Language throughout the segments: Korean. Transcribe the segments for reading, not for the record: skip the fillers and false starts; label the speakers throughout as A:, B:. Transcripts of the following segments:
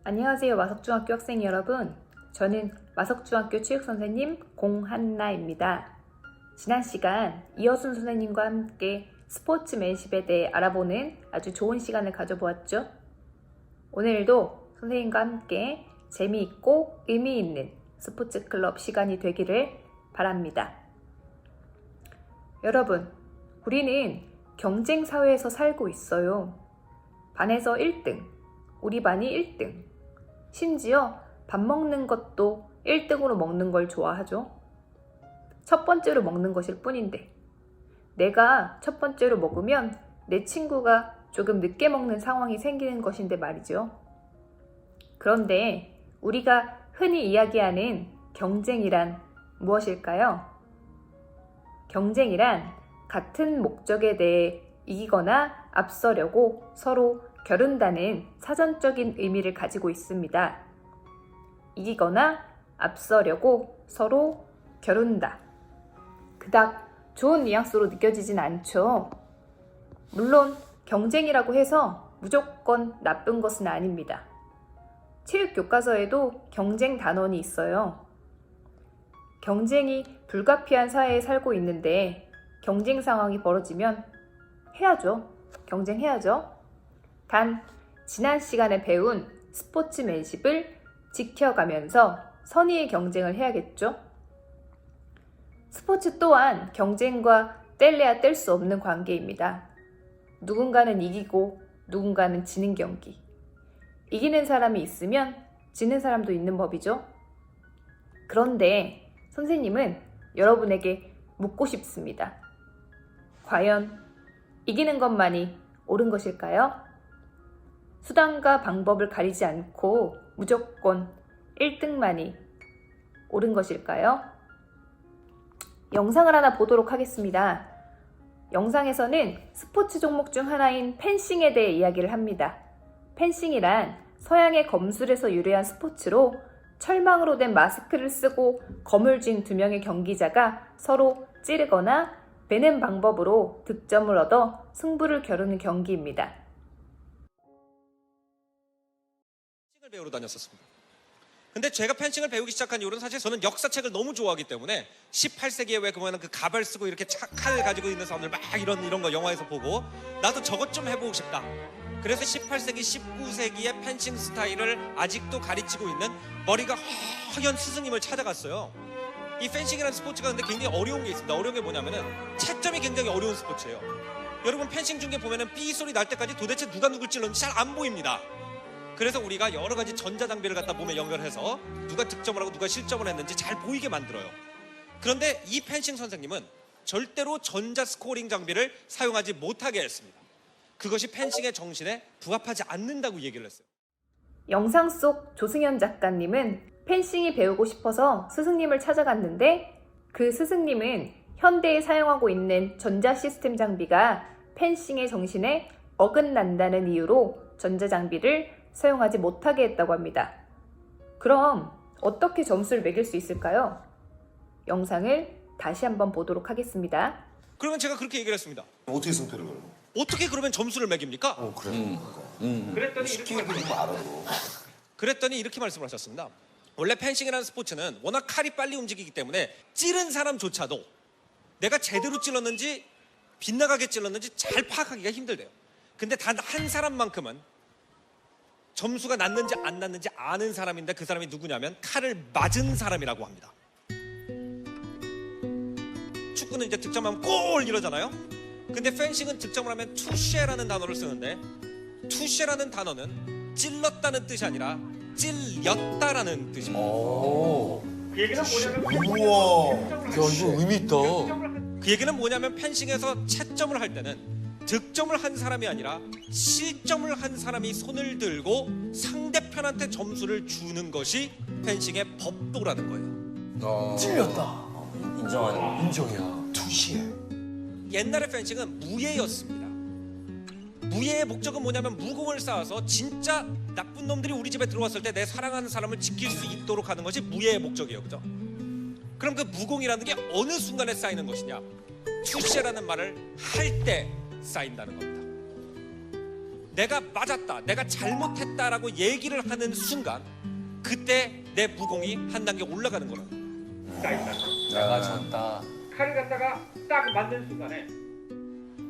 A: 안녕하세요, 마석중학교 학생 여러분. 저는 마석중학교 체육선생님 공한나입니다. 지난 시간 이어순 선생님과 함께 스포츠맨십에 대해 알아보는 아주 좋은 시간을 가져보았죠. 오늘도 선생님과 함께 재미있고 의미 있는 스포츠 클럽 시간이 되기를 바랍니다. 여러분, 우리는 경쟁 사회에서 살고 있어요. 반에서 1등, 우리 반이 1등. 심지어 밥 먹는 것도 1등으로 먹는 걸 좋아하죠. 첫 번째로 먹는 것일 뿐인데, 내가 첫 번째로 먹으면 내 친구가 조금 늦게 먹는 상황이 생기는 것인데 말이죠. 그런데 우리가 흔히 이야기하는 경쟁이란 무엇일까요? 경쟁이란 같은 목적에 대해 이기거나 앞서려고 서로 겨룬다는 사전적인 의미를 가지고 있습니다. 이기거나 앞서려고 서로 겨룬다. 그닥 좋은 뉘앙스로 느껴지진 않죠. 물론 경쟁이라고 해서 무조건 나쁜 것은 아닙니다. 체육 교과서에도 경쟁 단원이 있어요. 경쟁이 불가피한 사회에 살고 있는데 경쟁 상황이 벌어지면 해야죠. 경쟁해야죠. 단, 지난 시간에 배운 스포츠맨십을 지켜가면서 선의의 경쟁을 해야겠죠? 스포츠 또한 경쟁과 뗄래야 뗄 수 없는 관계입니다. 누군가는 이기고 누군가는 지는 경기. 이기는 사람이 있으면 지는 사람도 있는 법이죠. 그런데 선생님은 여러분에게 묻고 싶습니다. 과연 이기는 것만이 옳은 것일까요? 수단과 방법을 가리지 않고 무조건 1등만이 옳은 것일까요? 영상을 하나 보도록 하겠습니다. 영상에서는 스포츠 종목 중 하나인 펜싱에 대해 이야기를 합니다. 펜싱이란 서양의 검술에서 유래한 스포츠로 철망으로 된 마스크를 쓰고 검을 쥔 두 명의 경기자가 서로 찌르거나 베는 방법으로 득점을 얻어 승부를 겨루는 경기입니다.
B: 펜싱을 배우러 다녔었습니다. 근데 제가 펜싱을 배우기 시작한 이유는 사실 저는 역사책을 너무 좋아하기 때문에 18세기에 왜 그러면 그 가발 쓰고 이렇게 칼 가지고 있는 사람들 막 이런 거 영화에서 보고 나도 저것 좀 해보고 싶다. 그래서 18세기, 19세기의 펜싱 스타일을 아직도 가르치고 있는 머리가 허연 스승님을 찾아갔어요. 이 펜싱이라는 스포츠가 근데 굉장히 어려운 게 있습니다. 어려운 게 뭐냐면은 채점이 굉장히 어려운 스포츠예요. 여러분 펜싱 중계 보면은 삐 소리 날 때까지 도대체 누가 누굴 찔렀는지 잘 안 보입니다. 그래서 우리가 여러 가지 전자장비를 갖다 몸에 연결해서 누가 득점을 하고 누가 실점을 했는지 잘 보이게 만들어요. 그런데 이 펜싱 선생님은 절대로 전자 스코어링 장비를 사용하지 못하게 했습니다. 그것이 펜싱의 정신에 부합하지 않는다고 얘기를 했어요.
A: 영상 속 조승현 작가님은 펜싱이 배우고 싶어서 스승님을 찾아갔는데 그 스승님은 현대에 사용하고 있는 전자 시스템 장비가 펜싱의 정신에 어긋난다는 이유로 전자장비를 사용하지 못하게 했다고 합니다. 그럼 어떻게 점수를 매길 수 있을까요? 영상을 다시 한번 보도록 하겠습니다.
B: 그러면 제가 그렇게 얘기를 했습니다.
C: 어떻게 승패를 걸어?
B: 어떻게 그러면 점수를 매깁니까?
C: 그래.
B: 그랬더니 이렇게 말씀을 하셨습니다. 원래 펜싱이라는 스포츠는 워낙 칼이 빨리 움직이기 때문에 찌른 사람조차도 내가 제대로 찔렀는지 빗나가게 찔렀는지 잘 파악하기가 힘들대요. 근데 단 한 사람만큼은 점수가 났는지 안 났는지 아는 사람인데 그 사람이 누구냐면 칼을 맞은 사람이라고 합니다. 축구는 이제 득점하면 골 이러잖아요. 근데 펜싱은 득점을 하면 투쉐라는 단어를 쓰는데 투쉐라는 단어는 찔렀다는 뜻이 아니라 찔렸다라는 뜻입니다.
D: 그 얘기는 뭐냐면
C: 우와. 야, 이거 의미 있다.
B: 그 얘기는 뭐냐면 펜싱에서 채점을 할 때는 득점을 한 사람이 아니라 실점을 한 사람이 손을 들고 상대편한테 점수를 주는 것이 펜싱의 법도라는 거예요.
C: 찔렸다.
E: 인정하는
C: 인정이야. 투시에.
B: 옛날의 펜싱은 무예였습니다. 무예의 목적은 뭐냐면 무공을 쌓아서 진짜 나쁜 놈들이 우리 집에 들어왔을 때 내 사랑하는 사람을 지킬 수 있도록 하는 것이 무예의 목적이에요. 그죠? 그럼 그 무공이라는 게 어느 순간에 쌓이는 것이냐? 투시라는 말을 할 때 쌓인다는 겁니다. 내가 맞았다, 내가 잘못했다라고 얘기를 하는 순간 그때 내 무공이 한 단계 올라가는 거라고.
D: 내가 졌다.
B: 칼을 갖다가 딱 맞는 순간에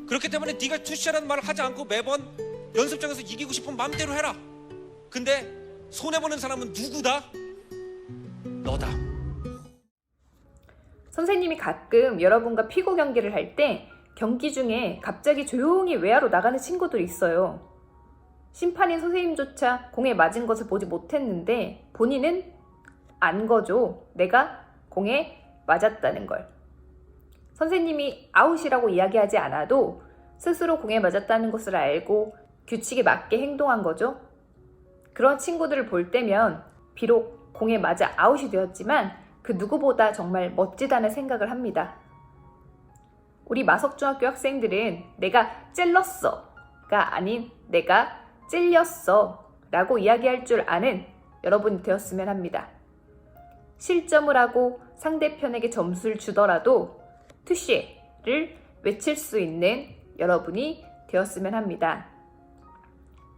B: 그렇기 때문에 네가 투시라는 말을 하지 않고 매번 연습장에서 이기고 싶으면 마음대로 해라. 근데 손해보는 사람은 누구다? 너다.
A: 선생님이 가끔 여러분과 피구 경기를 할 때 경기 중에 갑자기 조용히 외야로 나가는 친구들이 있어요. 심판인 선생님조차 공에 맞은 것을 보지 못했는데 본인은 안 거죠. 내가 공에 맞았다는 걸. 선생님이 아웃이라고 이야기하지 않아도 스스로 공에 맞았다는 것을 알고 규칙에 맞게 행동한 거죠. 그런 친구들을 볼 때면 비록 공에 맞아 아웃이 되었지만 그 누구보다 정말 멋지다는 생각을 합니다. 우리 마석중학교 학생들은 내가 찔렀어가 아닌 내가 찔렸어 라고 이야기할 줄 아는 여러분이 되었으면 합니다. 실점을 하고 상대편에게 점수를 주더라도 투시를 외칠 수 있는 여러분이 되었으면 합니다.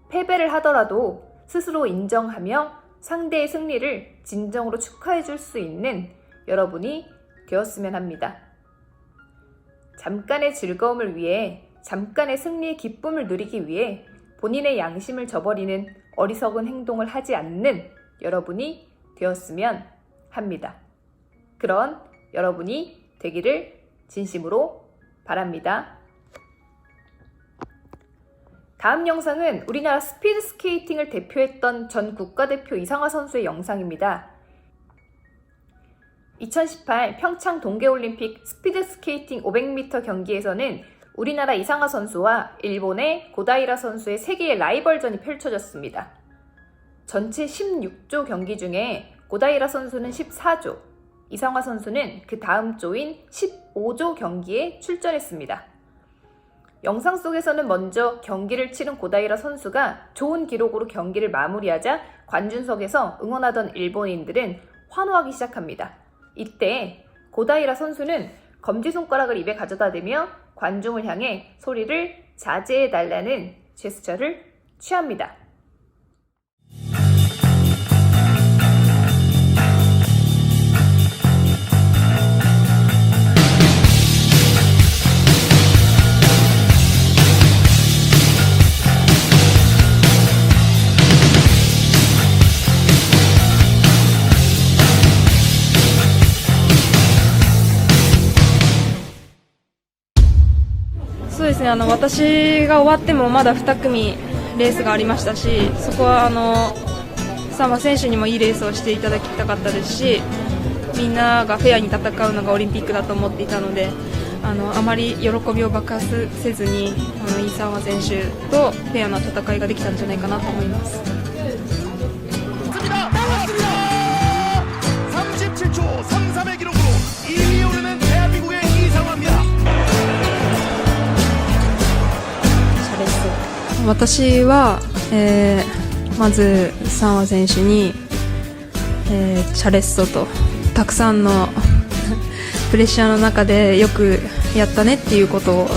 A: 패배를 하더라도 스스로 인정하며 상대의 승리를 진정으로 축하해 줄 수 있는 여러분이 되었으면 합니다. 잠깐의 즐거움을 위해, 잠깐의 승리의 기쁨을 누리기 위해 본인의 양심을 저버리는 어리석은 행동을 하지 않는 여러분이 되었으면 합니다. 그런 여러분이 되기를 진심으로 바랍니다. 다음 영상은 우리나라 스피드 스케이팅을 대표했던 전 국가대표 이상화 선수의 영상입니다. 2018 평창 동계올림픽 스피드 스케이팅 500m 경기에서는 우리나라 이상화 선수와 일본의 고다이라 선수의 세계의 라이벌전이 펼쳐졌습니다. 전체 16조 경기 중에 고다이라 선수는 14조, 이상화 선수는 그 다음 조인 15조 경기에 출전했습니다. 영상 속에서는 먼저 경기를 치른 고다이라 선수가 좋은 기록으로 경기를 마무리하자 관중석에서 응원하던 일본인들은 환호하기 시작합니다. 이때 고다이라 선수는 검지손가락을 입에 가져다 대며 관중을 향해 소리를 자제해달라는 제스처를 취합니다.
E: そうですね、私が終わってもまだ2組レースがありましたし、そこはサンバ選手にもいいレースをしていただきたかったですし、みんながフェアに戦うのがオリンピックだと思っていたので、あまり喜びを爆発せずにイ・サンファ選手とフェアな戦いができたんじゃないかなと思います。
F: 37초 33의 기록으로 2위에 오르는 대한민국의 이상화입니다.
E: 私は、まずサンワ選手に、チャレッソとたくさんのプレッシャーの中でよくやったねっていうことを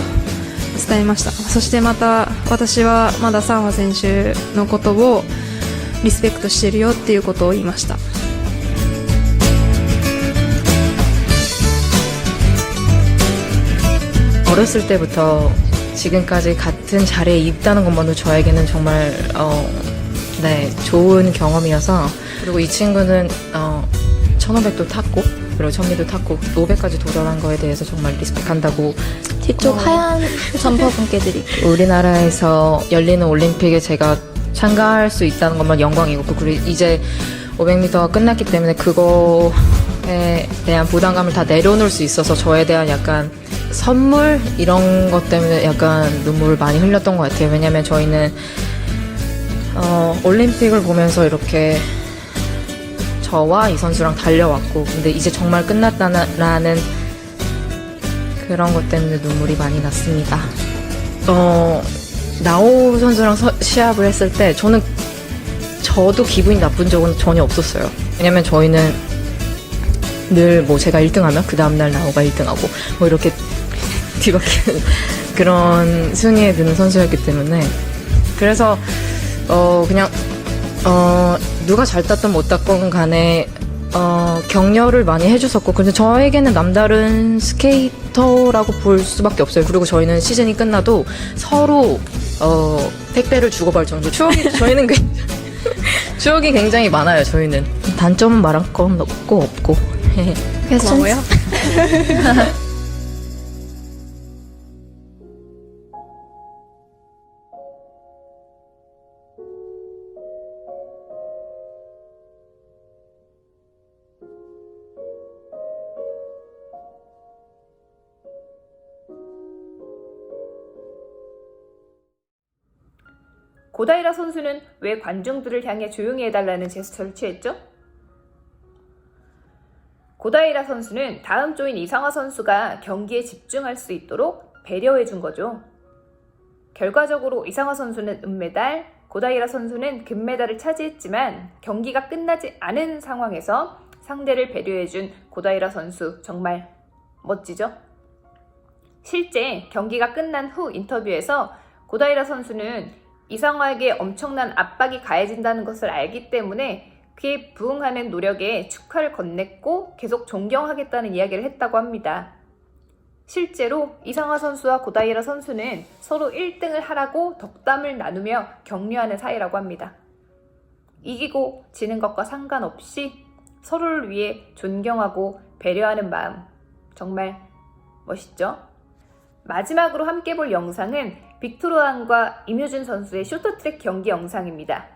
E: 伝えました。そしてまた私はまだサンワ選手のことをリスペクトしてるよっていうことを言いました。
G: 어렸을 때부터 지금까지 같은 자리에 있다는 것만도 저에게는 정말 네, 좋은 경험이어서, 그리고 이 친구는 1500도 탔고 그리고 1000m도 탔고 500까지 도전한 거에 대해서 정말 리스펙한다고.
H: 뒤쪽 하얀 점퍼 분께 드릴게요.
G: 우리나라에서 열리는 올림픽에 제가 참가할 수 있다는 것만 영광이고, 그리고 이제 500m가 끝났기 때문에 그거에 대한 부담감을 다 내려놓을 수 있어서 저에 대한 약간 선물 이런 것 때문에 약간 눈물을 많이 흘렸던 것 같아요. 왜냐면 저희는 올림픽을 보면서 이렇게 저와 이 선수랑 달려왔고, 근데 이제 정말 끝났다라는 그런 것 때문에 눈물이 많이 났습니다. 나오 선수랑 시합을 했을 때 저도 기분이 나쁜 적은 전혀 없었어요. 왜냐면 저희는 늘 뭐 제가 1등하면 그 다음날 나오가 1등하고 뭐 이렇게 뒤바뀌는 그런 순위에 드는 선수였기 때문에 그래서 그냥 누가 잘 땄든 못 땄건 간에 격려를 많이 해줬었고, 근데 저에게는 남다른 스케이터라고 볼 수밖에 없어요. 그리고 저희는 시즌이 끝나도 서로 택배를 주고받을 정도 저희는 추억이 굉장히 많아요. 저희는 단점은 말할 건 없고
H: 고마워요.
A: 고다이라 선수는 왜 관중들을 향해 조용히 해달라는 제스처를 취했죠? 고다이라 선수는 다음 조인 이상화 선수가 경기에 집중할 수 있도록 배려해준 거죠. 결과적으로 이상화 선수는 은메달, 고다이라 선수는 금메달을 차지했지만 경기가 끝나지 않은 상황에서 상대를 배려해준 고다이라 선수 정말 멋지죠? 실제 경기가 끝난 후 인터뷰에서 고다이라 선수는 이상화에게 엄청난 압박이 가해진다는 것을 알기 때문에 그에 부응하는 노력에 축하를 건넸고 계속 존경하겠다는 이야기를 했다고 합니다. 실제로 이상화 선수와 고다이라 선수는 서로 1등을 하라고 덕담을 나누며 격려하는 사이라고 합니다. 이기고 지는 것과 상관없이 서로를 위해 존경하고 배려하는 마음, 정말 멋있죠? 마지막으로 함께 볼 영상은 빅토르안과 임효준 선수의 쇼트트랙 경기 영상입니다.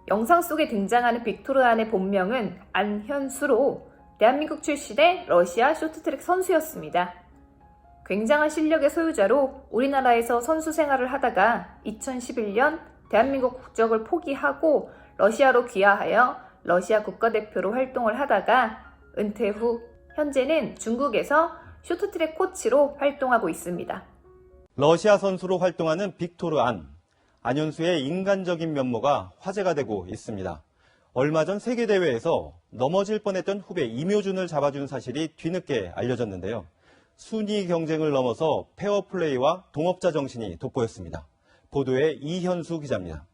A: 영상 속에 등장하는 빅토르안의 본명은 안현수로 대한민국 출신의 러시아 쇼트트랙 선수였습니다. 굉장한 실력의 소유자로 우리나라에서 선수 생활을 하다가 2011년 대한민국 국적을 포기하고 러시아로 귀화하여 러시아 국가대표로 활동을 하다가 은퇴 후 현재는 중국에서 쇼트트랙 코치로 활동하고 있습니다.
I: 러시아 선수로 활동하는 빅토르 안현수의 인간적인 면모가 화제가 되고 있습니다. 얼마 전 세계대회에서 넘어질 뻔했던 후배 임효준을 잡아준 사실이 뒤늦게 알려졌는데요. 순위 경쟁을 넘어서 페어플레이와 동업자 정신이 돋보였습니다. 보도에 이현수 기자입니다.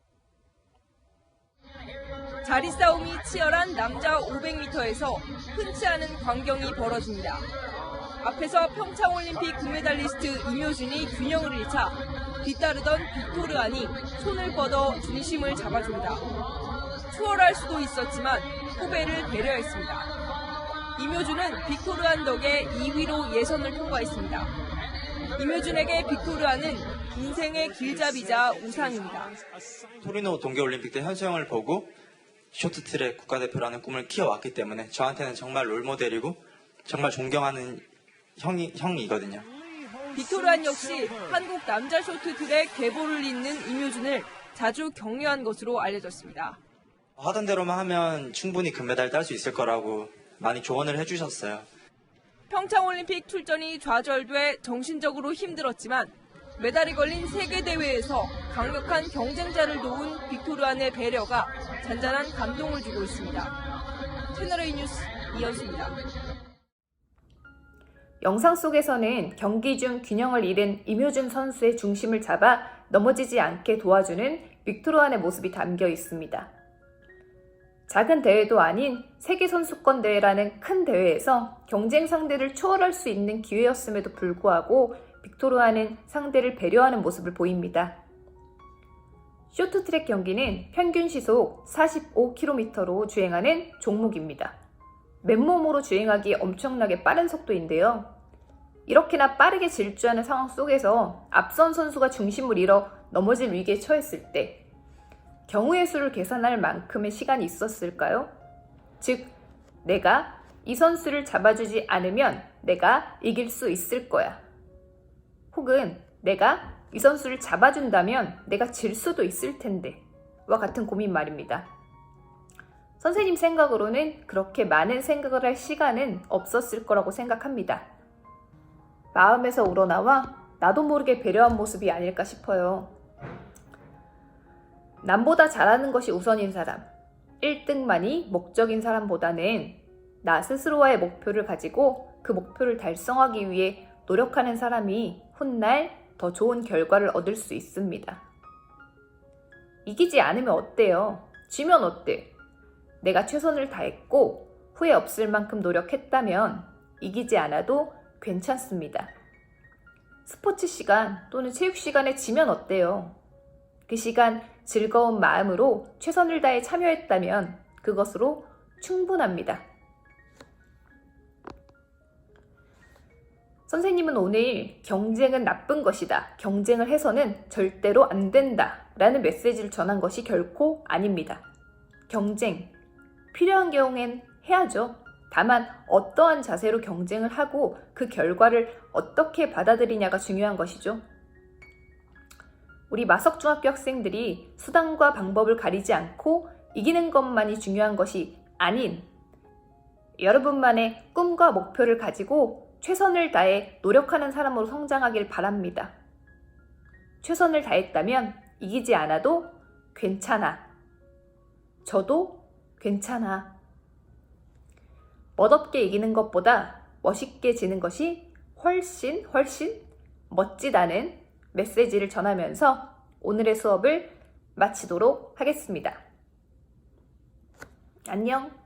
J: 자리 싸움이 치열한 남자 500m에서 흔치 않은 광경이 벌어집니다. 앞에서 평창올림픽 금메달리스트 임효준이 균형을 잃자 뒤따르던 빅토르 안이 손을 뻗어 중심을 잡아줍니다. 추월할 수도 있었지만 후배를 배려했습니다. 임효준은 빅토르 안 덕에 2위로 예선을 통과했습니다. 임효준에게 빅토르 안은 인생의 길잡이자 우상입니다.
K: 토리노 동계올림픽 때 현수 형을 보고 쇼트트랙 국가대표라는 꿈을 키워왔기 때문에 저한테는 정말 롤모델이고 정말 존경하는 형이거든요.
J: 빅토르 안 역시 한국 남자 쇼트트랙 계보를 잇는 임효준을 자주 격려한 것으로 알려졌습니다.
K: 하던 대로만 하면 충분히 금메달 딸 수 있을 거라고 많이 조언을 해주셨어요.
J: 평창올림픽 출전이 좌절돼 정신적으로 힘들었지만 메달이 걸린 세계대회에서 강력한 경쟁자를 도운 빅토르 안의 배려가 잔잔한 감동을 주고 있습니다. 채널A 뉴스 이현수입니다.
A: 영상 속에서는 경기 중 균형을 잃은 임효준 선수의 중심을 잡아 넘어지지 않게 도와주는 빅토르 안의 모습이 담겨 있습니다. 작은 대회도 아닌 세계선수권대회라는 큰 대회에서 경쟁 상대를 추월할 수 있는 기회였음에도 불구하고 빅토르 안은 상대를 배려하는 모습을 보입니다. 쇼트트랙 경기는 평균 시속 45km로 주행하는 종목입니다. 맨몸으로 주행하기 엄청나게 빠른 속도인데요. 이렇게나 빠르게 질주하는 상황 속에서 앞선 선수가 중심을 잃어 넘어질 위기에 처했을 때 경우의 수를 계산할 만큼의 시간이 있었을까요? 즉, 내가 이 선수를 잡아주지 않으면 내가 이길 수 있을 거야. 혹은 내가 이 선수를 잡아준다면 내가 질 수도 있을 텐데 와 같은 고민 말입니다. 선생님 생각으로는 그렇게 많은 생각을 할 시간은 없었을 거라고 생각합니다. 마음에서 우러나와 나도 모르게 배려한 모습이 아닐까 싶어요. 남보다 잘하는 것이 우선인 사람, 1등만이 목적인 사람보다는 나 스스로와의 목표를 가지고 그 목표를 달성하기 위해 노력하는 사람이 훗날 더 좋은 결과를 얻을 수 있습니다. 이기지 않으면 어때요? 지면 어때? 내가 최선을 다했고 후회 없을 만큼 노력했다면 이기지 않아도 괜찮습니다. 스포츠 시간 또는 체육 시간에 지면 어때요? 그 시간 즐거운 마음으로 최선을 다해 참여했다면 그것으로 충분합니다. 선생님은 오늘 경쟁은 나쁜 것이다. 경쟁을 해서는 절대로 안 된다. 라는 메시지를 전한 것이 결코 아닙니다. 경쟁, 필요한 경우엔 해야죠. 다만 어떠한 자세로 경쟁을 하고 그 결과를 어떻게 받아들이냐가 중요한 것이죠. 우리 마석중학교 학생들이 수단과 방법을 가리지 않고 이기는 것만이 중요한 것이 아닌 여러분만의 꿈과 목표를 가지고 최선을 다해 노력하는 사람으로 성장하길 바랍니다. 최선을 다했다면 이기지 않아도 괜찮아. 저도 괜찮아. 멋없게 이기는 것보다 멋있게 지는 것이 훨씬 멋지다는 메시지를 전하면서 오늘의 수업을 마치도록 하겠습니다. 안녕.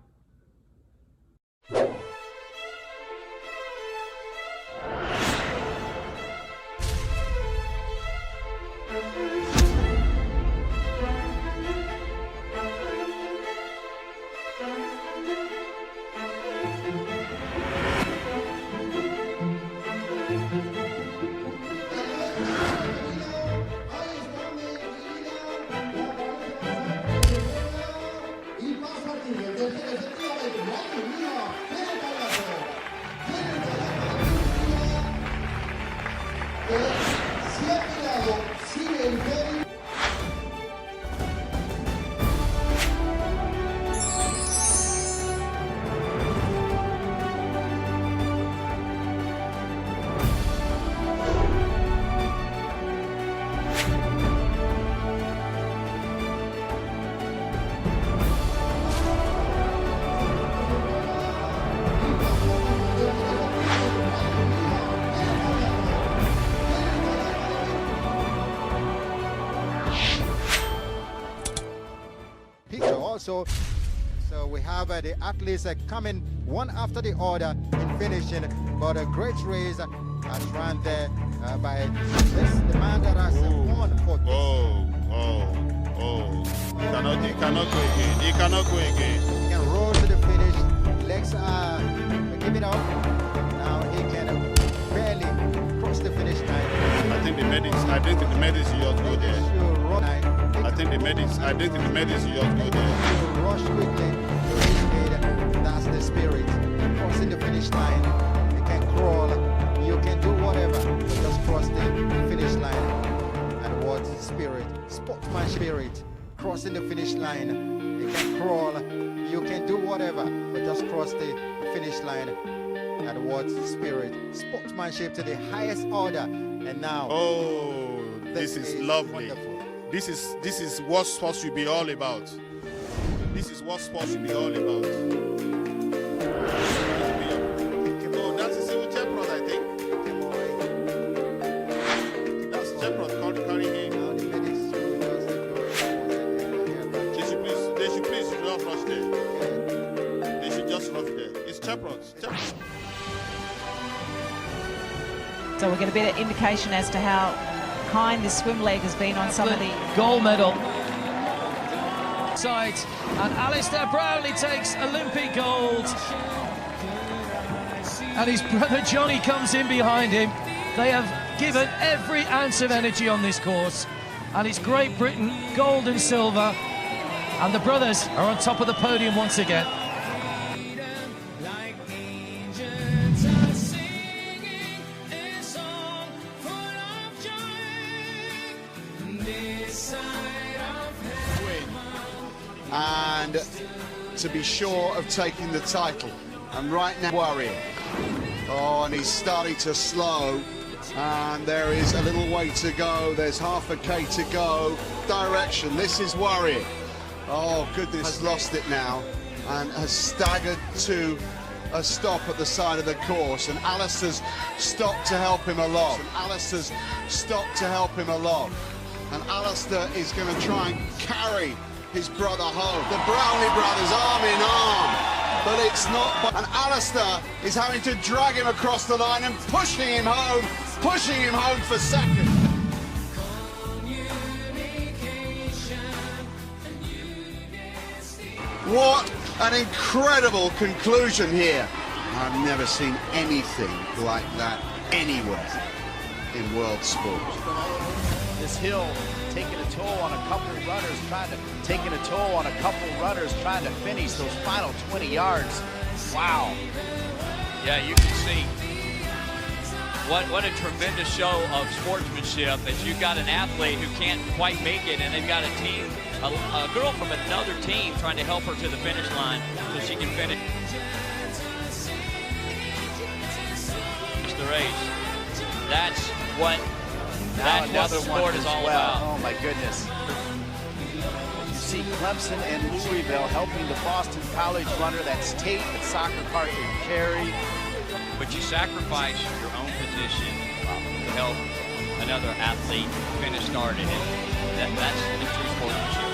L: So we have the athletes coming one after the other in finishing, but a great race has run there by the man that has won for this.
M: He cannot go again. He cannot go again.
L: He can roll to the finish. Legs are give it up. Now he can barely cross the finish line.
M: I think the medics just go there. I think the medics just go there.
L: Rush quickly to his speed. That's the spirit. Crossing the finish line. You can crawl. You can do whatever. But just cross the finish line. And what spirit? Sportsman spirit. Crossing the finish line. You can crawl. You can do whatever. But just cross the finish line. And what spirit? Sportsmanship to the highest order. And now.
M: Oh, this is lovely.
L: Wonderful.
M: This is what sports should be all about. This is what sports should be all about. Oh, that is even Jeprod, I think. That's Jeprod carrying him. They should please not rush there. They should just rush there. It's Jeprod.
N: So we're going to get an indication as to how kind the swim leg has been on some of the
O: gold medal sides, and Alistair Brownlee takes Olympic gold, and his brother Johnny comes in behind him. They have given every ounce of energy on this course, and it's Great Britain gold and silver, and the brothers are on top of the podium once again.
M: And to be sure of taking the title. And right now, worrying. Oh, and he's starting to slow. And there is a little way to go. There's half a K to go. Direction, this is worrying. Oh, goodness, has lost it now. And has staggered to a stop at the side of the course. And Alistair's stopped to help him along. And Alistair is going to try and carry his brother home. The Brownlee brothers arm in arm, but it's not. And Alistair is having to drag him across the line and pushing him home for second. What an incredible conclusion here. I've never seen anything like that anywhere in world sport.
F: This hill taking a toll on a couple runners, trying to finish those final 20 yards. Wow.
D: Yeah, you can see what a tremendous show of sportsmanship that you've got an athlete who can't quite make it, and they've got a team, a girl from another team trying to help her to the finish line so she can finish the race. That's what sport is all about.
F: Oh my goodness. You see Clemson and Louisville helping the Boston College runner. That's Tate, the soccer cart can carry.
D: But you sacrifice your own position to help another athlete finish started. And that's the true sportsmanship.